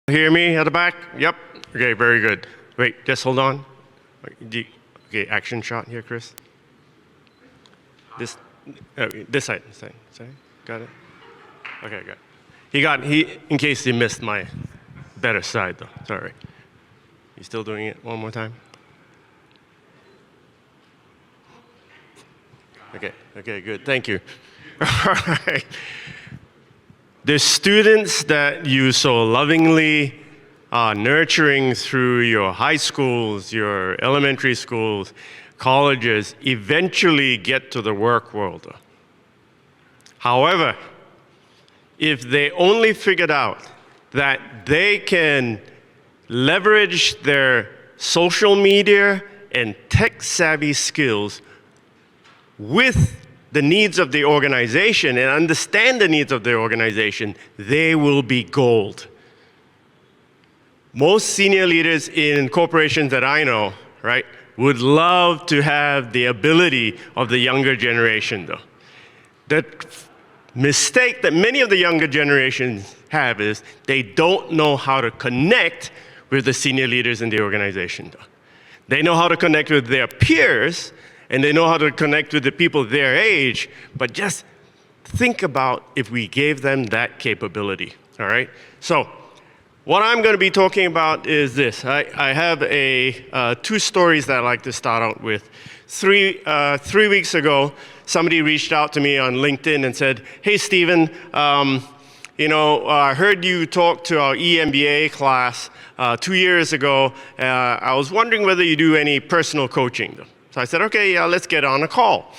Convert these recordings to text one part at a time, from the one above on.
Hear me at the back? Yep. Okay, very good. Wait, just hold on. Okay, action shot here, Chris. This side. Got it? Okay, good. In case he missed my better side though, sorry. You still doing it one more time? Okay, good, thank you. All right. The students that you so lovingly are nurturing through your high schools, your elementary schools, colleges, eventually get to the work world. However, if they only figured out that they can leverage their social media and tech-savvy skills with the needs of the organization and understand the needs of the organization, they will be gold. Most senior leaders in corporations that I know, right, would love to have the ability of the younger generation, though. The mistake that many of the younger generations have is they don't know how to connect with the senior leaders in the organization, though. They know how to connect with their peers, and they know how to connect with the people their age, but just think about if we gave them that capability, all right? So, what I'm going to be talking about is this. I have two stories that I'd like to start out with. 3 weeks ago, somebody reached out to me on LinkedIn and said, "Hey, Stephen, I heard you talk to our EMBA class 2 years ago. I was wondering whether you do any personal coaching." So I said, okay, yeah, let's get on a call.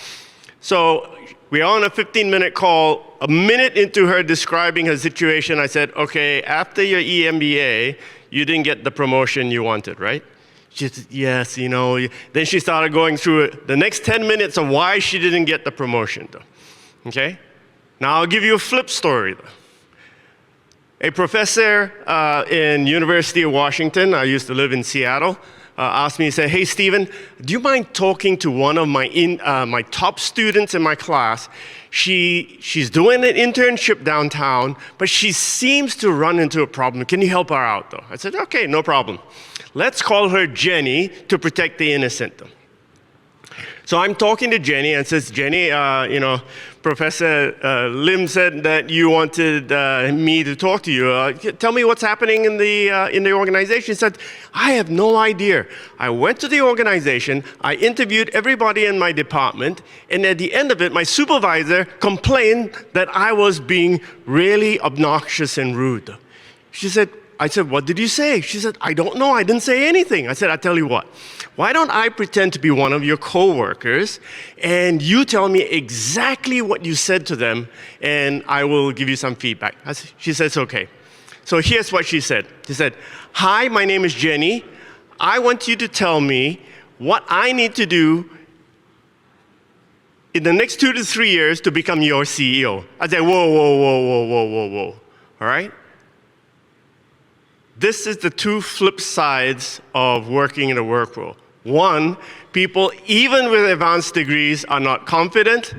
So we're on a 15-minute call. A minute into her describing her situation, I said, okay, after your EMBA, you didn't get the promotion you wanted, right? She said, yes, Then she started going through the next 10 minutes of why she didn't get the promotion, though. Okay? Now I'll give you a flip story, though. A professor in University of Washington, I used to live in Seattle, asked me, he said, hey, Stephen, do you mind talking to one of my top students in my class? She's doing an internship downtown, but she seems to run into a problem. Can you help her out, though? I said, okay, no problem. Let's call her Jenny to protect the innocent, though. So I'm talking to Jenny and says, Jenny, Professor Lim said that you wanted me to talk to you. Tell me what's happening in the organization. She said, I have no idea. I went to the organization, I interviewed everybody in my department, and at the end of it, my supervisor complained that I was being really obnoxious and rude. I said, what did you say? She said, I don't know, I didn't say anything. I said, I'll tell you what, why don't I pretend to be one of your coworkers and you tell me exactly what you said to them and I will give you some feedback. She says, okay. So here's what she said. She said, hi, my name is Jenny. I want you to tell me what I need to do in the next 2 to 3 years to become your CEO. I said, whoa. All right? This is the two flip sides of working in a work world. One, people, even with advanced degrees, are not confident.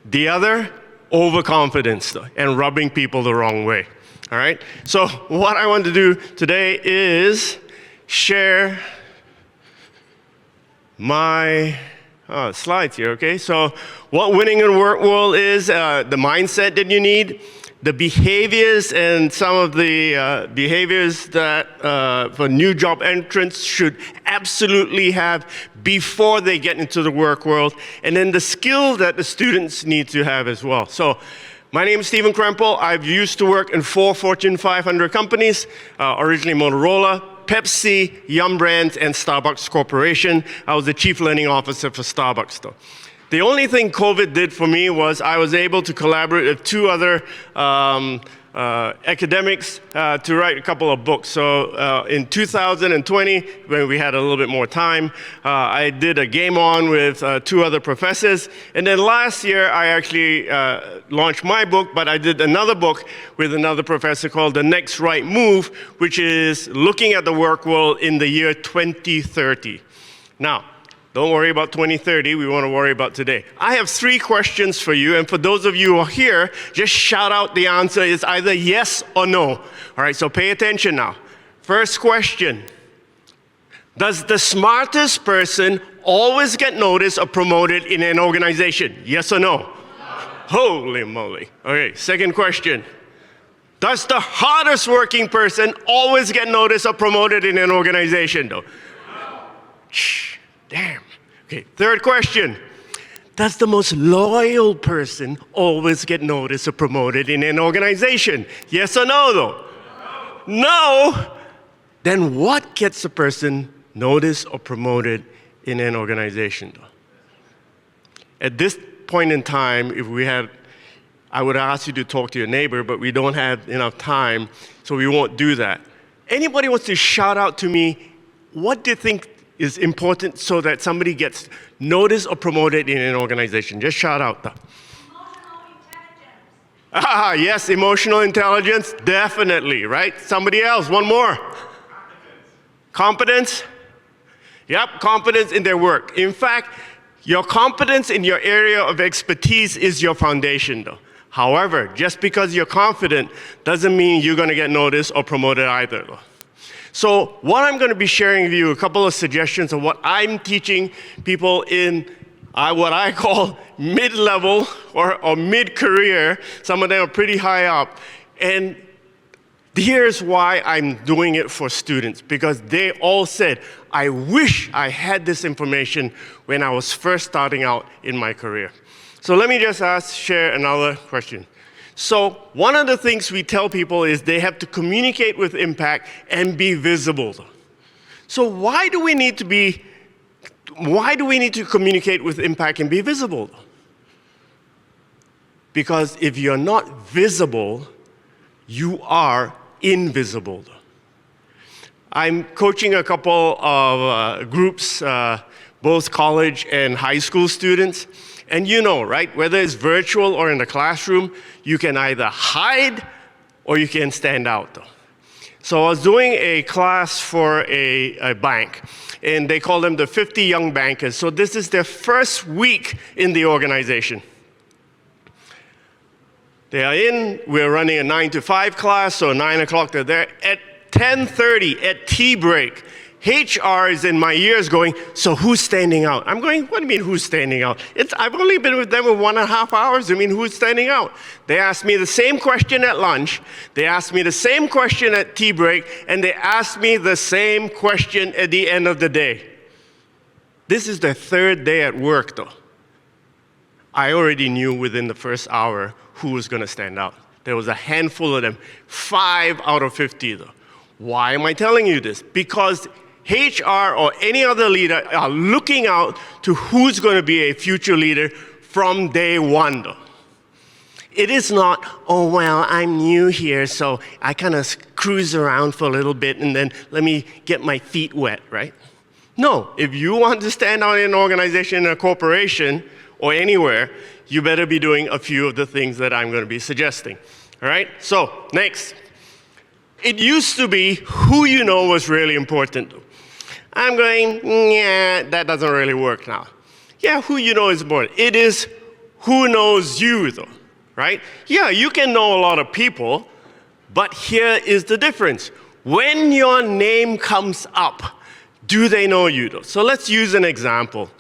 The other, overconfidence and rubbing people the wrong way. All right? So what I want to do today is share my slides here, okay? So what winning in a work world is, the mindset that you need, the behaviors and some of the behaviors that for new job entrants should absolutely have before they get into the work world, and then the skill that the students need to have as well. So my name is Stephen Krempl. I've used to work in 4 Fortune 500 companies, originally Motorola, Pepsi, Yum Brands, and Starbucks Corporation. I was the Chief Learning Officer for Starbucks, though. The only thing COVID did for me was I was able to collaborate with 2 other academics to write a couple of books. So in 2020, when we had a little bit more time, I did a game on with 2 other professors. And then last year, I actually launched my book, but I did another book with another professor called The Next Right Move, which is looking at the work world in the year 2030. Now, don't worry about 2030, we want to worry about today. I have 3 questions for you, and for those of you who are here, just shout out the answer is either yes or no. All right, so pay attention now. First question. Does the smartest person always get noticed or promoted in an organization? Yes or no? No. Holy moly. Okay, second question. Does the hardest working person always get noticed or promoted in an organization though? No. Shh, damn. Okay, third question. Does the most loyal person always get noticed or promoted in an organization? Yes or no though? No. No? Then what gets a person noticed or promoted in an organization though? At this point in time, I would ask you to talk to your neighbor, but we don't have enough time, so we won't do that. Anybody wants to shout out to me, what do you think is important so that somebody gets noticed or promoted in an organization? Just shout out. Emotional intelligence. Yes, emotional intelligence, definitely, right? Somebody else, one more. Competence? Yep, competence in their work. In fact, your competence in your area of expertise is your foundation though. However, just because you're confident doesn't mean you're going to get noticed or promoted either. So what I'm going to be sharing with you, a couple of suggestions of what I'm teaching people in what I call mid-level or mid-career. Some of them are pretty high up. And here's why I'm doing it for students, because they all said, I wish I had this information when I was first starting out in my career. So let me just share another question. So one of the things we tell people is they have to communicate with impact and be visible. So why do we need to communicate with impact and be visible? Because if you're not visible, you are invisible. I'm coaching a couple of groups, both college and high school students. And you know, right, whether it's virtual or in the classroom, you can either hide or you can stand out. So I was doing a class for a bank, and they call them the 50 Young Bankers. So this is their first week in the organization. They are in, we're running a 9 to 5 class, so 9 o'clock they're there. At 10:30, at tea break, HR is in my ears going, so who's standing out? I'm going, what do you mean who's standing out? I've only been with them for 1.5 hours. I mean, who's standing out? They asked me the same question at lunch. They asked me the same question at tea break. And they asked me the same question at the end of the day. This is the third day at work, though. I already knew within the first hour who was going to stand out. There was a handful of them, 5 out of 50, though. Why am I telling you this? Because HR or any other leader are looking out to who's going to be a future leader from day one, though. It is not, oh, well, I'm new here, so I kind of cruise around for a little bit and then let me get my feet wet, right? No, if you want to stand out in an organization, in a corporation, or anywhere, you better be doing a few of the things that I'm going to be suggesting. All right? So, next. It used to be who you know was really important. I'm going, yeah, that doesn't really work now. Yeah, who you know is important. It is who knows you, though, right? Yeah, you can know a lot of people, but here is the difference. When your name comes up, do they know you, though? So let's use an example.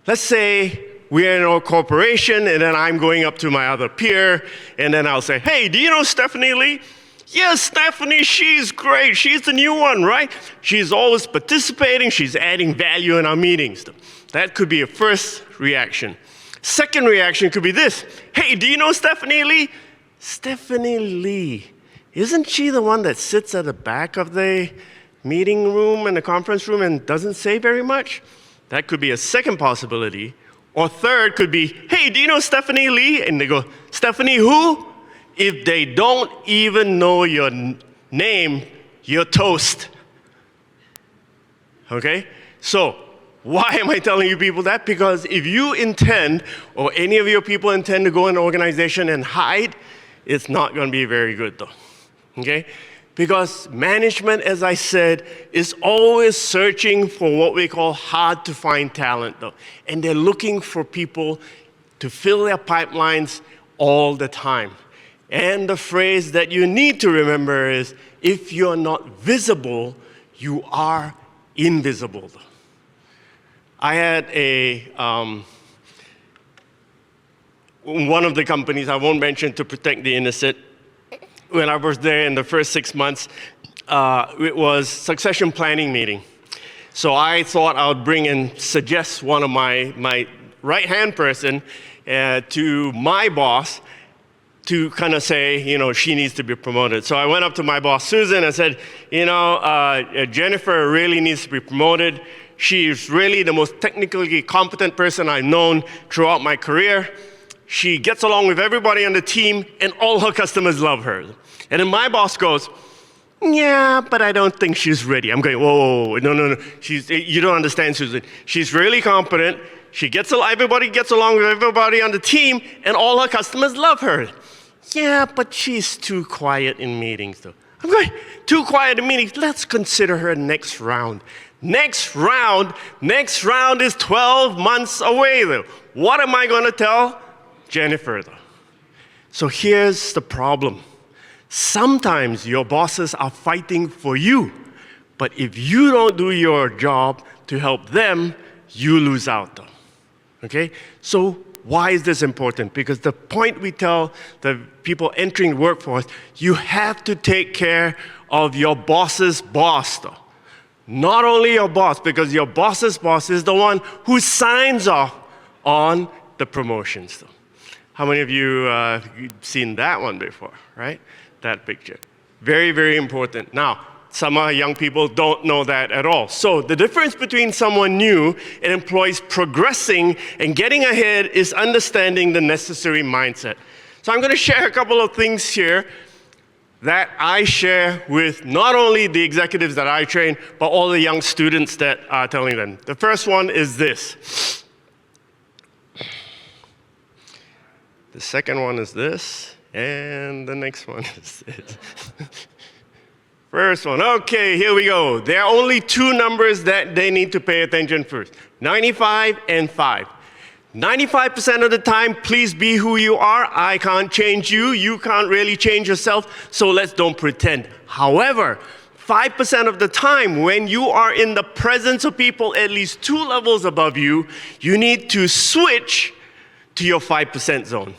Let's say we're in a corporation, and then I'm going up to my other peer, and then I'll say, hey, do you know Stephanie Lee? Yes, Stephanie, she's great. She's the new one, right? She's always participating. She's adding value in our meetings. That could be a first reaction. Second reaction could be this. Hey, do you know Stephanie Lee? Stephanie Lee. Isn't she the one that sits at the back of the meeting room and the conference room and doesn't say very much? That could be a second possibility. Or third could be, hey, do you know Stephanie Lee? And they go, Stephanie who? If they don't even know your name, you're toast. Okay? So, why am I telling you people that? Because if you intend, or any of your people intend to go in an organization and hide, it's not going to be very good though. Okay? Because management, as I said, is always searching for what we call hard to find talent though. And they're looking for people to fill their pipelines all the time. And the phrase that you need to remember is, if you're not visible, you are invisible. I had one of the companies, I won't mention to protect the innocent, when I was there in the first 6 months, it was succession planning meeting. So I thought I would bring and suggest one of my right-hand person to my boss to kind of say, she needs to be promoted. So I went up to my boss, Susan, and said, Jennifer really needs to be promoted. She's really the most technically competent person I've known throughout my career. She gets along with everybody on the team, and all her customers love her. And then my boss goes, yeah, but I don't think she's ready. I'm going, whoa, no. You don't understand, Susan. She's really competent. Everybody gets along with everybody on the team, and all her customers love her. Yeah, but she's too quiet in meetings, though. I'm going, too quiet in meetings. Let's consider her next round. Next round is 12 months away, though. What am I going to tell Jennifer, though? So here's the problem. Sometimes your bosses are fighting for you, but if you don't do your job to help them, you lose out, though. Okay? So why is this important? Because the point we tell the people entering the workforce, you have to take care of your boss's boss, though. Not only your boss, because your boss's boss is the one who signs off on the promotions, though. How many of you seen that one before, right? That picture. Very, very important. Now, some young people don't know that at all. So the difference between someone new and employees progressing and getting ahead is understanding the necessary mindset. So I'm going to share a couple of things here that I share with not only the executives that I train, but all the young students that are telling them. The first one is this. The second one is this. And the next one is this. First one, okay, here we go. There are only two numbers that they need to pay attention first, 95 and 5. 95% of the time, please be who you are. I can't change you. You can't really change yourself, so let's don't pretend. However, 5% of the time, when you are in the presence of people at least 2 levels above you, you need to switch to your 5% zone.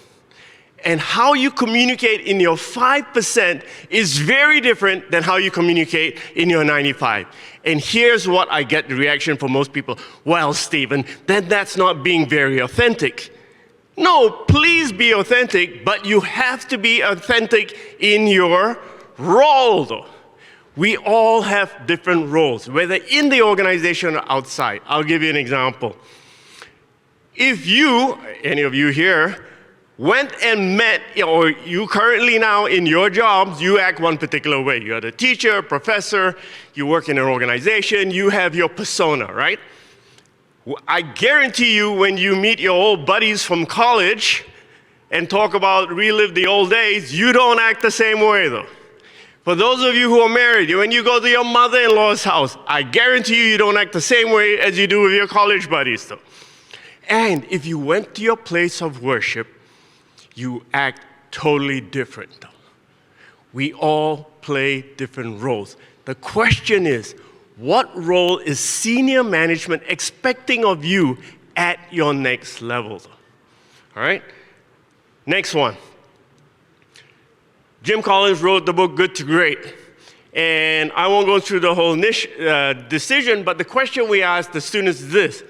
And how you communicate in your 5% is very different than how you communicate in your 95. And here's what I get the reaction from most people. Well, Stephen, then that's not being very authentic. No, please be authentic, but you have to be authentic in your role, though. We all have different roles, whether in the organization or outside. I'll give you an example. If you, any of you here, went and met, or you currently now in your jobs, you act one particular way. You're the teacher, professor, you work in an organization, you have your persona, right? I guarantee you when you meet your old buddies from college and talk about relive the old days, you don't act the same way, though. For those of you who are married, when you go to your mother-in-law's house, I guarantee you don't act the same way as you do with your college buddies, though. And if you went to your place of worship, you act totally different, though. We all play different roles. The question is, what role is senior management expecting of you at your next level? All right? Next one. Jim Collins wrote the book Good to Great. And I won't go through the whole decision, but the question we ask the students is this.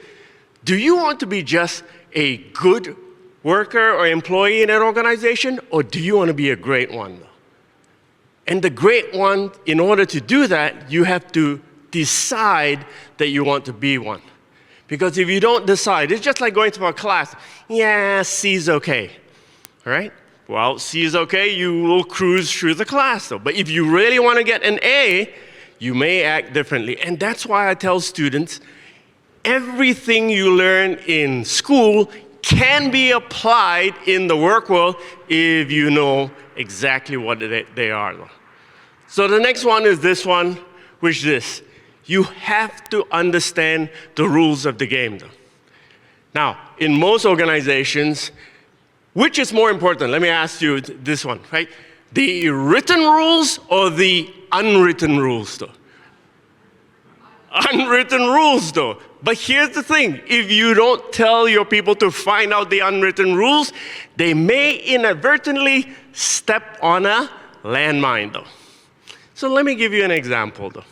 Do you want to be just a good worker or employee in an organization, or do you want to be a great one? And the great one, in order to do that, you have to decide that you want to be one. Because if you don't decide, it's just like going to a class. Yeah, C's okay, all right? Well, C is okay, you will cruise through the class, though. But if you really want to get an A, you may act differently. And that's why I tell students, everything you learn in school can be applied in the work world if you know exactly what they are. So the next one is this one, which is this. You have to understand the rules of the game, though. Now, in most organizations, Which is more important? Let me ask you this one, right? The written rules or the unwritten rules, though? Unwritten rules, though. But here's the thing. If you don't tell your people to find out the unwritten rules, they may inadvertently step on a landmine, though. So let me give you an example, though.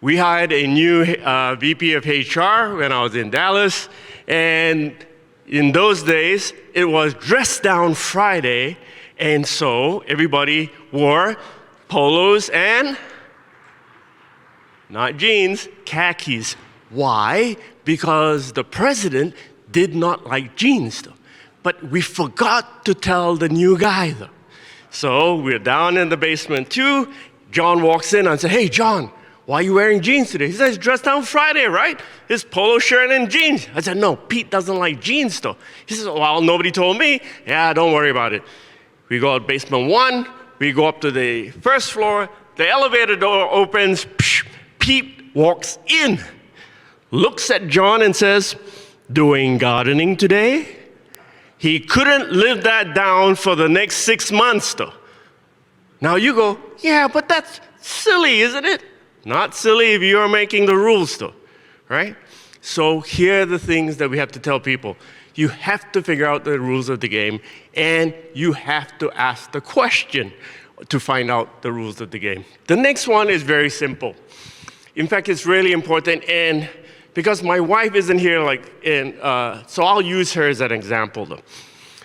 We hired a new VP of HR when I was in Dallas, and in those days, it was Dress Down Friday, and so everybody wore polos and, not jeans, khakis. Why? Because the president did not like jeans, though. But we forgot to tell the new guy, though. So we're down in the basement too. John walks in and says, "Hey, John, why are you wearing jeans today?" He says, "Dress Down Friday, right? His polo shirt and jeans." I said, "No, Pete doesn't like jeans, though." He says, "Well, nobody told me." "Yeah, don't worry about it." We go to basement 1. We go up to the first floor. The elevator door opens. Pete walks in, looks at John and says, "Doing gardening today?" He couldn't live that down for the next 6 months, though. Now you go, "Yeah, but that's silly, isn't it?" Not silly if you're making the rules, though, right? So here are the things that we have to tell people. You have to figure out the rules of the game, and you have to ask the question to find out the rules of the game. The next one is very simple. In fact, it's really important, and because my wife isn't here, so I'll use her as an example, though.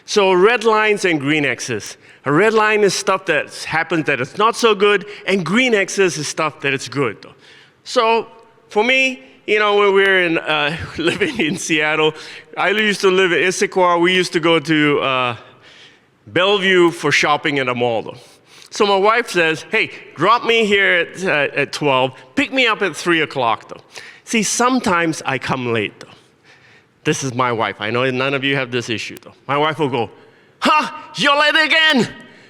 So red lines and green X's. A red line is stuff that happens that is not so good, and green X's is stuff that is good, though. So for me, when we were living in Seattle, I used to live in Issaquah. We used to go to Bellevue for shopping at a mall, though. So my wife says, "Hey, drop me here at 12, pick me up at 3 o'clock, though." See, sometimes I come late, though. This is my wife. I know none of you have this issue, though. My wife will go, "You're late again.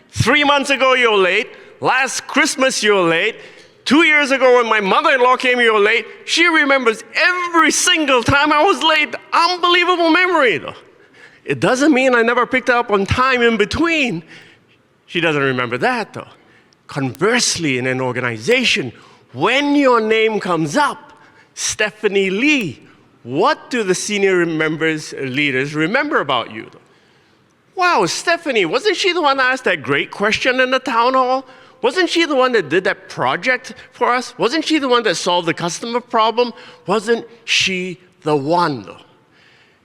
3 months ago, you're late. Last Christmas, you're late. 2 years ago, when my mother-in-law came, you were late." She remembers every single time I was late. Unbelievable memory, though. It doesn't mean I never picked her up on time in between. She doesn't remember that, though. Conversely, in an organization, when your name comes up, Stephanie Lee, what do the senior leaders remember about you, though? "Wow, Stephanie, wasn't she the one that asked that great question in the town hall? Wasn't she the one that did that project for us? Wasn't she the one that solved the customer problem? Wasn't she the one, though?"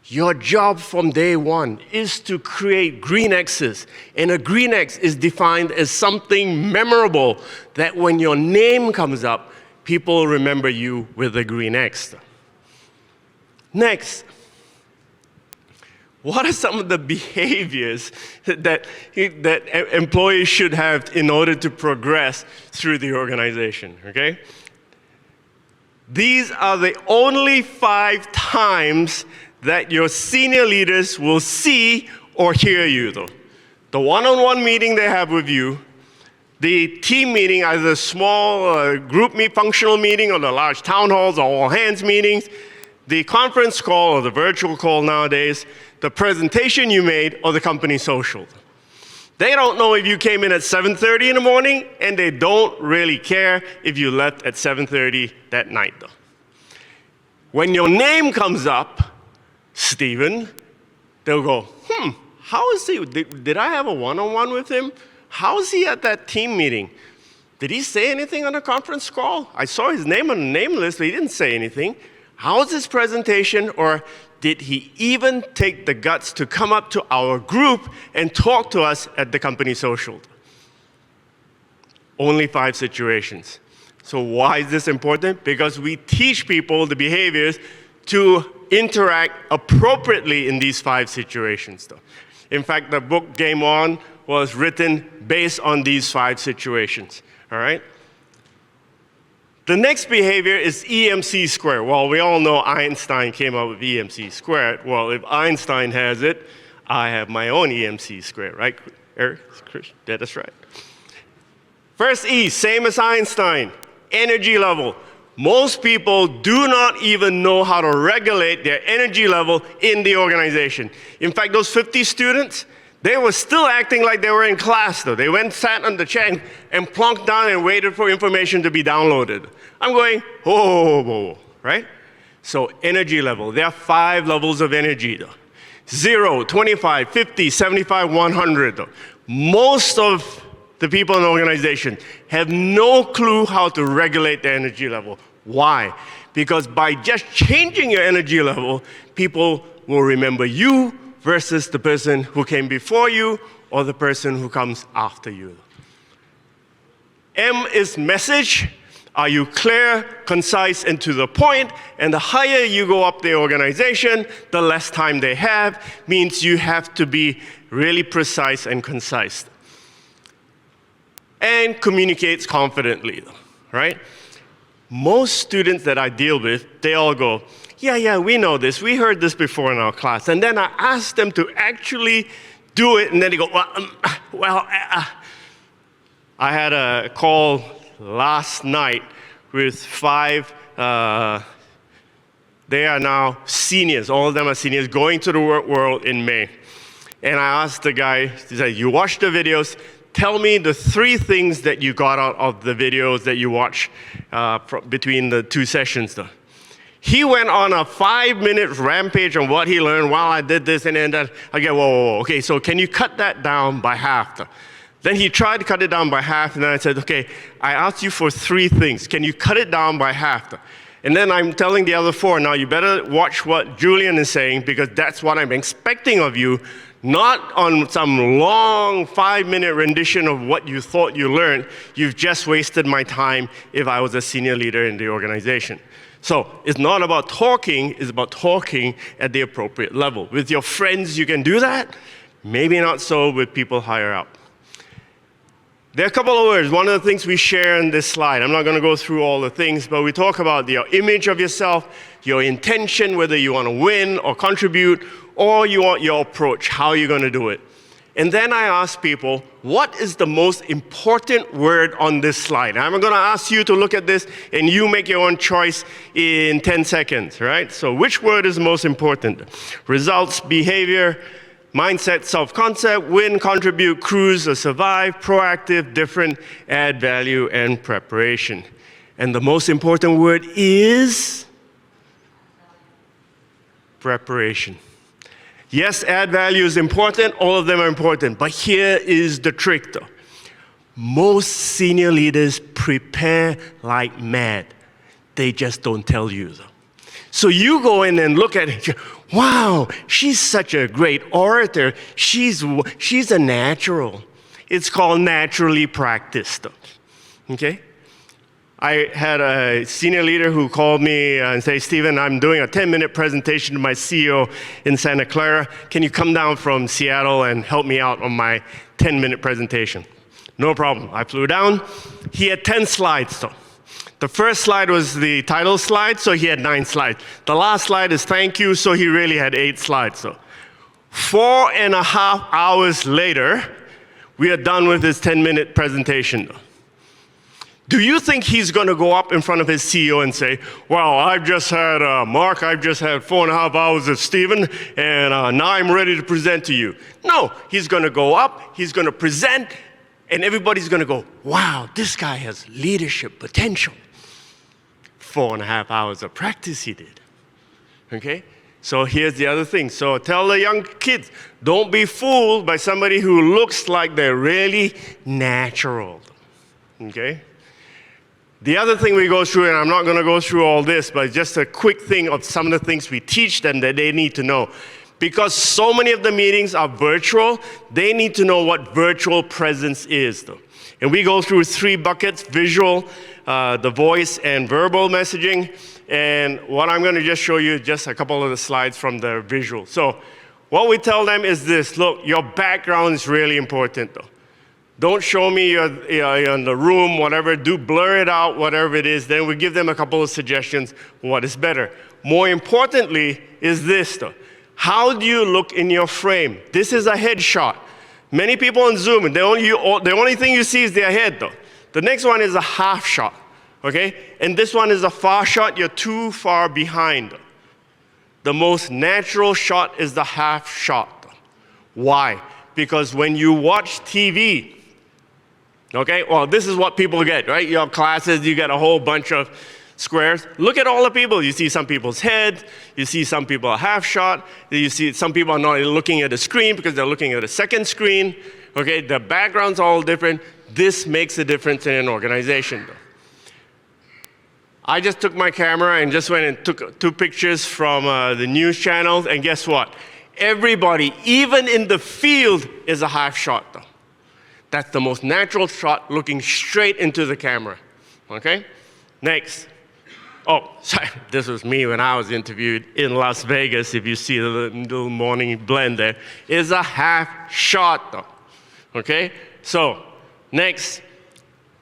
Your job from day one is to create green X's. And a green X is defined as something memorable that when your name comes up, people remember you with a green X. Next, what are some of the behaviors that employees should have in order to progress through the organization, okay? These are the only 5 times that your senior leaders will see or hear you, though. The one-on-one meeting they have with you, the team meeting, either a small group functional meeting or the large town halls or all-hands meetings, the conference call or the virtual call nowadays, the presentation you made, or the company social. They don't know if you came in at 7:30 in the morning, and they don't really care if you left at 7:30 that night, though. When your name comes up, Stephen, they'll go, how is he? Did I have a one-on-one with him? How is he at that team meeting? Did he say anything on the conference call? I saw his name on the name list, but he didn't say anything. How was his presentation? Or did he even take the guts to come up to our group and talk to us at the company social? Only 5 situations. So why is this important? Because we teach people the behaviors to interact appropriately in these 5 situations, though. In fact, the book Game On was written based on these 5 situations, all right? The next behavior is EMC squared. Well, we all know Einstein came up with EMC squared. Well, if Einstein has it, I have my own EMC squared, right, Eric? That's right. First E, same as Einstein, energy level. Most people do not even know how to regulate their energy level in the organization. In fact, those 50 students, they were still acting like they were in class though. They went, sat on the chair and plonked down and waited for information to be downloaded. I'm going, whoa, right? So energy level, there are 5 levels of energy though. 0, 25, 50, 75, 100 though. Most of the people in the organization have no clue how to regulate their energy level. Why? Because by just changing your energy level, people will remember you versus the person who came before you or the person who comes after you. M is message. Are you clear, concise, and to the point? And the higher you go up the organization, the less time they have, means you have to be really precise and concise. And communicates confidently, right? Most students that I deal with, they all go, yeah, we know this. We heard this before in our class. And then I ask them to actually do it, and then they go, I had a call last night with 5, they are now seniors. All of them are seniors going to the work world in May. And I asked the guy, he said, you watched the videos, tell me the 3 things that you got out of the videos that you watched between the 2 sessions though. He went on a 5-minute rampage on what he learned while I did this and then that. I go, whoa, okay, so can you cut that down by half though? Then he tried to cut it down by half, and then I said, okay, I asked you for 3 things. Can you cut it down by half though? And then I'm telling the other 4, now you better watch what Julian is saying because that's what I'm expecting of you. Not on some long 5-minute rendition of what you thought you learned. You've just wasted my time if I was a senior leader in the organization. So it's not about talking, it's about talking at the appropriate level. With your friends, you can do that. Maybe not so with people higher up. There are a couple of words. One of the things we share in this slide, I'm not going to go through all the things, but we talk about your image of yourself, your intention, whether you want to win or contribute, or you want your approach, how you're going to do it. And then I ask people, what is the most important word on this slide? I'm going to ask you to look at this, and you make your own choice in 10 seconds, right? So which word is most important? Results, behavior, mindset, self-concept, win, contribute, cruise, or survive, proactive, different, add value, and preparation. And the most important word is preparation. Yes, add value is important. All of them are important. But here is the trick, though. Most senior leaders prepare like mad. They just don't tell you, though. So you go in and look at it. Wow, she's such a great orator. She's a natural. It's called naturally practiced. Okay? I had a senior leader who called me and said, Stephen, I'm doing a 10-minute presentation to my CEO in Santa Clara. Can you come down from Seattle and help me out on my 10-minute presentation? No problem. I flew down. He had 10 slides, though. The first slide was the title slide, so he had 9 slides. The last slide is thank you, so he really had 8 slides. So 4.5 hours later, we are done with his 10-minute presentation. Do you think he's going to go up in front of his CEO and say, well, I've just had, Mark, I've just had 4.5 hours of Stephen, and now I'm ready to present to you? No, he's going to go up, he's going to present, and everybody's going to go, wow, this guy has leadership potential. 4.5 hours of practice he did. Okay? So here's the other thing. So tell the young kids, don't be fooled by somebody who looks like they're really natural. Okay? The other thing we go through, and I'm not going to go through all this, but just a quick thing of some of the things we teach them that they need to know. Because so many of the meetings are virtual, they need to know what virtual presence is, though. And we go through 3 buckets, visual, the voice, and verbal messaging. And what I'm going to just show you is just a couple of the slides from the visual. So what we tell them is this, look, your background is really important, though. Don't show me you're in the room, whatever. Do blur it out, whatever it is. Then we give them a couple of suggestions. What is better? More importantly is this, though. How do you look in your frame? This is a headshot. Many people on Zoom, the only thing you see is their head, though. The next one is a half shot. okay? And this one is a far shot, you're too far behind. The most natural shot is the half shot. Why? Because when you watch TV, okay, well, this is what people get, right? You have classes, you get a whole bunch of squares. Look at all the people. You see some people's heads, you see some people are half shot, you see some people are not looking at the screen because they're looking at a second screen, okay? The background's all different. This makes a difference in an organization, though. I just took my camera and just went and took 2 pictures from the news channels, and guess what? Everybody, even in the field, is a half shot, though. That's the most natural shot, looking straight into the camera, okay? Next. Oh, sorry, this was me when I was interviewed in Las Vegas. If you see the little morning blend there, is a half shot, though, okay? So, next.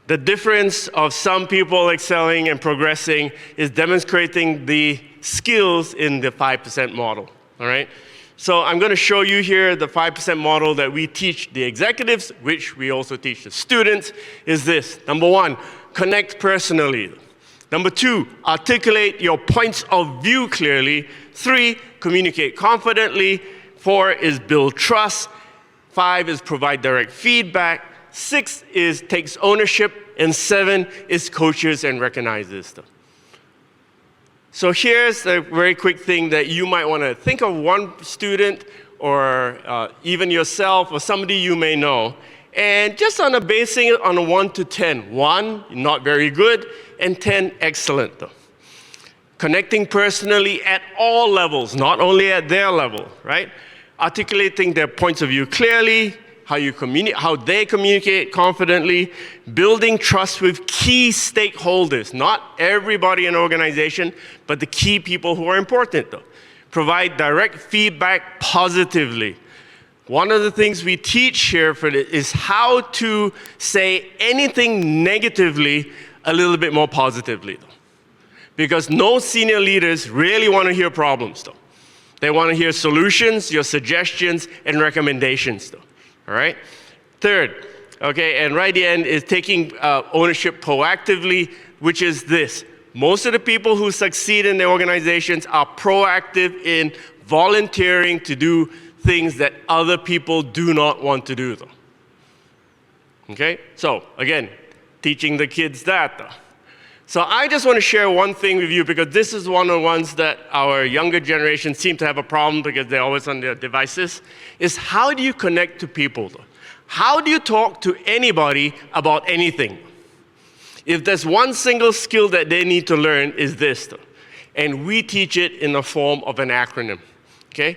The difference of some people excelling and progressing is demonstrating the skills in the 5% model, all right? So I'm going to show you here the 5% model that we teach the executives, which we also teach the students, is this. Number 1, connect personally. Number 2, articulate your points of view clearly. 3, communicate confidently. 4 is build trust. 5 is provide direct feedback. 6 is takes ownership, and 7 is coaches and recognizes them. So here's a very quick thing that you might want to think of one student or even yourself or somebody you may know, and just on a basing it on a 1 to 10. 1, not very good, and 10, excellent though. Connecting personally at all levels, not only at their level, right? Articulating their points of view clearly, how they communicate confidently, building trust with key stakeholders, not everybody in an organization, but the key people who are important though. Provide direct feedback positively. One of the things we teach here is how to say anything negatively a little bit more positively though. Because no senior leaders really want to hear problems though. They want to hear solutions, your suggestions, and recommendations though. All right? Third, okay, and right at the end is taking ownership proactively, which is this. Most of the people who succeed in their organizations are proactive in volunteering to do things that other people do not want to do, though. Okay? So, again, teaching the kids that, though. So I just want to share one thing with you because this is one of the ones that our younger generation seem to have a problem because they're always on their devices, is how do you connect to people? Though? How do you talk to anybody about anything? If there's one single skill that they need to learn is this, though. And we teach it in the form of an acronym, okay?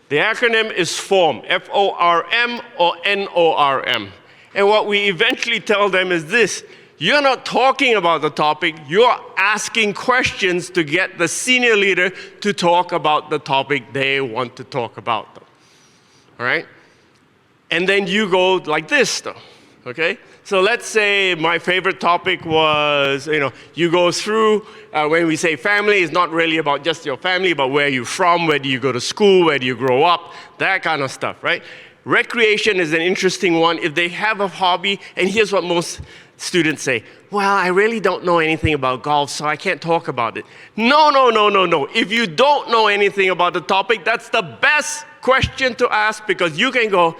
The acronym is FORM, F-O-R-M or N-O-R-M. And what we eventually tell them is this. You're not talking about the topic, you're asking questions to get the senior leader to talk about the topic they want to talk about, though. All right? And then you go like this, though, okay? So let's say my favorite topic was, you go through, when we say family, it's not really about just your family, but where you're from, where do you go to school, where do you grow up, that kind of stuff, right? Recreation is an interesting one. If they have a hobby, and here's what most students say, well, I really don't know anything about golf, so I can't talk about it. No. If you don't know anything about the topic, that's the best question to ask because you can go,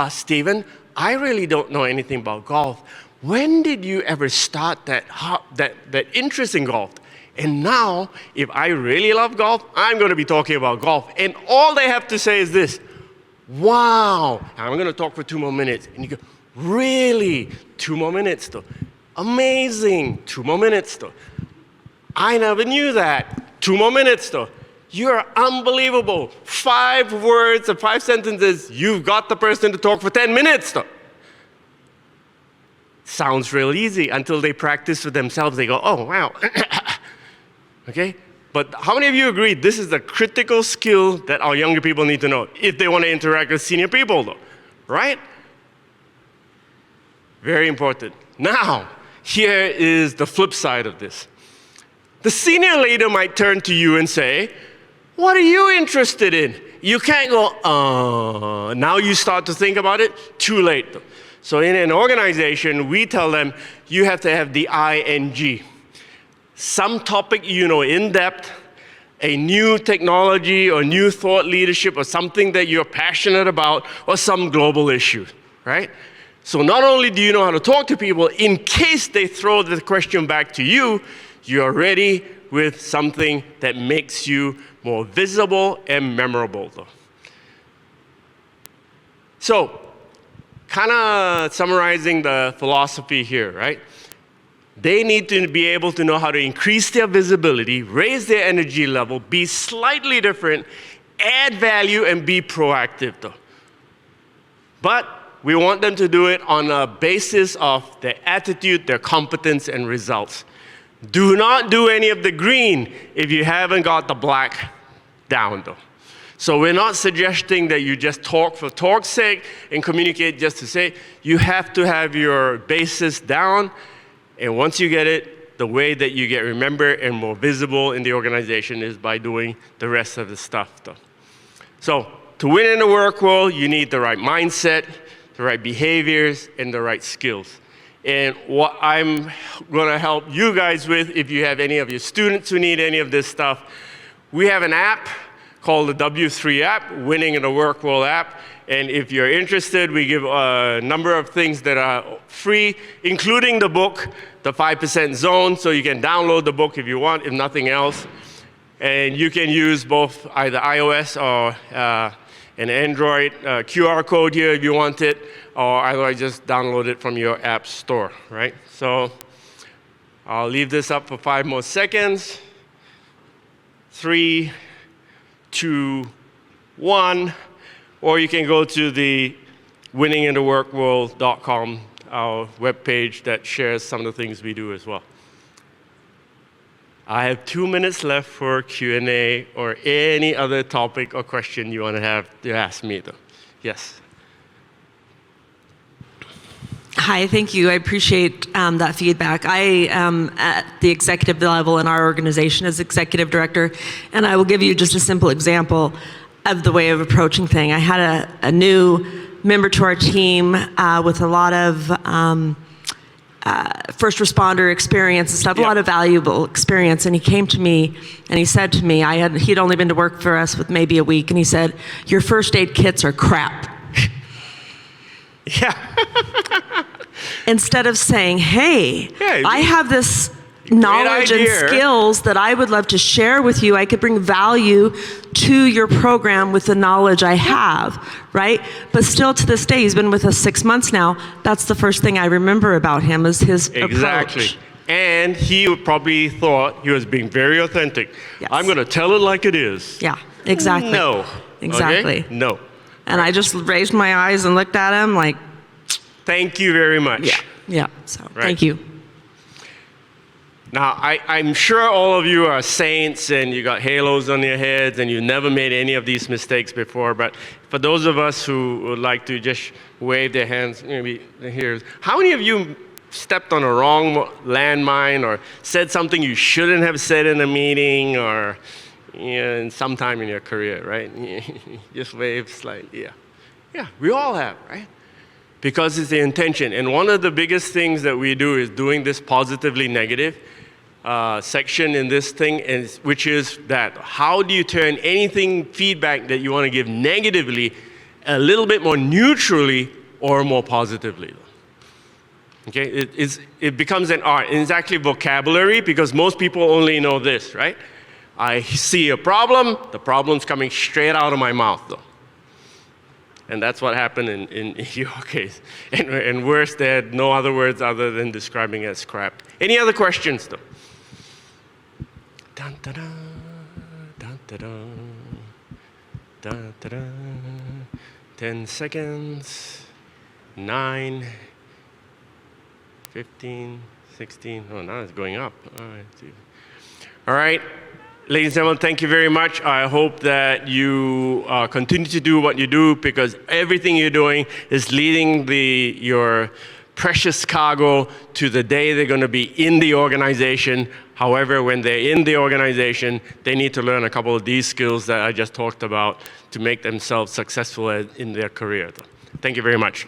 Stephen, I really don't know anything about golf. When did you ever start that interest in golf? And now, if I really love golf, I'm going to be talking about golf. And all they have to say is this, wow. I'm going to talk for 2 more minutes. And you go, really? 2 more minutes though. Amazing. 2 more minutes though. I never knew that. 2 more minutes though. You're unbelievable. 5 words or 5 sentences, you've got the person to talk for 10 minutes though. Sounds real easy until they practice for themselves. They go, oh, wow. Okay? But how many of you agree this is a critical skill that our younger people need to know if they want to interact with senior people though, right? Very important. Now, here is the flip side of this. The senior leader might turn to you and say, what are you interested in? You can't go, now you start to think about it, too late. So in an organization, we tell them you have to have the ING. some topic you know in depth, a new technology or new thought leadership or something that you're passionate about or some global issue, right? So not only do you know how to talk to people, in case they throw the question back to you, you're ready with something that makes you more visible and memorable, though. So, kind of summarizing the philosophy here, right? They need to be able to know how to increase their visibility, raise their energy level, be slightly different, add value, and be proactive, though. But we want them to do it on a basis of their attitude, their competence, and results. Do not do any of the green if you haven't got the black down, though. So we're not suggesting that you just talk for talk's sake and communicate just to say. You have to have your basis down, and once you get it, the way that you get remembered and more visible in the organization is by doing the rest of the stuff, though. So to win in the work world, you need the right mindset, the right behaviors, and the right skills. And what I'm going to help you guys with, if you have any of your students who need any of this stuff, we have an app called the W3 app, Winning in the Work World app. And if you're interested, we give a number of things that are free, including the book, The 5% Zone, so you can download the book if you want, if nothing else. And you can use both either iOS or an Android QR code here if you want it, or otherwise just download it from your app store, right? So I'll leave this up for 5 more seconds. 3, 2, 1. Or you can go to the winningintheworkworld.com, our webpage that shares some of the things we do as well. I have 2 minutes left for Q&A or any other topic or question you want to have to ask me, though. Yes. Hi, thank you. I appreciate that feedback. I am at the executive level in our organization as executive director, and I will give you just a simple example of the way of approaching thing. I had a new member to our team with a lot of first responder experience and stuff, a lot of valuable experience, and he came to me and he said to me, he'd only been to work for us with maybe a week, and he said, "Your first aid kits are crap." Yeah. Instead of saying, hey, I have this knowledge and skills that I would love to share with you. I could bring value to your program with the knowledge I have, right? But still to this day, he's been with us 6 months now. That's the first thing I remember about him is his approach. And he probably thought he was being very authentic. Yes. I'm going to tell it like it is. Yeah, exactly. No. Exactly. Okay? No. And I just raised my eyes and looked at him like, thank you very much. Yeah. So thank you. Now, I'm sure all of you are saints and you got halos on your heads and you never made any of these mistakes before, but for those of us who would like to just wave their hands, maybe here, how many of you stepped on a wrong landmine or said something you shouldn't have said in a meeting or in sometime in your career, right? Just wave slightly, Yeah, we all have, right? Because it's the intention. And one of the biggest things that we do is doing this positively negative section in this thing, which is that how do you turn anything feedback that you want to give negatively a little bit more neutrally or more positively. Okay, it becomes an art. And it's actually vocabulary because most people only know this, right? I see a problem, the problem's coming straight out of my mouth though. And that's what happened in your case. And worse, they had no other words other than describing it as crap. Any other questions, though? Dun, da, da, dun, da, da, dun, da, da. 10 seconds. 9, 15, 16. Oh, now it's going up. All right. Ladies and gentlemen, thank you very much. I hope that you continue to do what you do because everything you're doing is leading your precious cargo to the day they're going to be in the organization. However, when they're in the organization, they need to learn a couple of these skills that I just talked about to make themselves successful in their career. Thank you very much.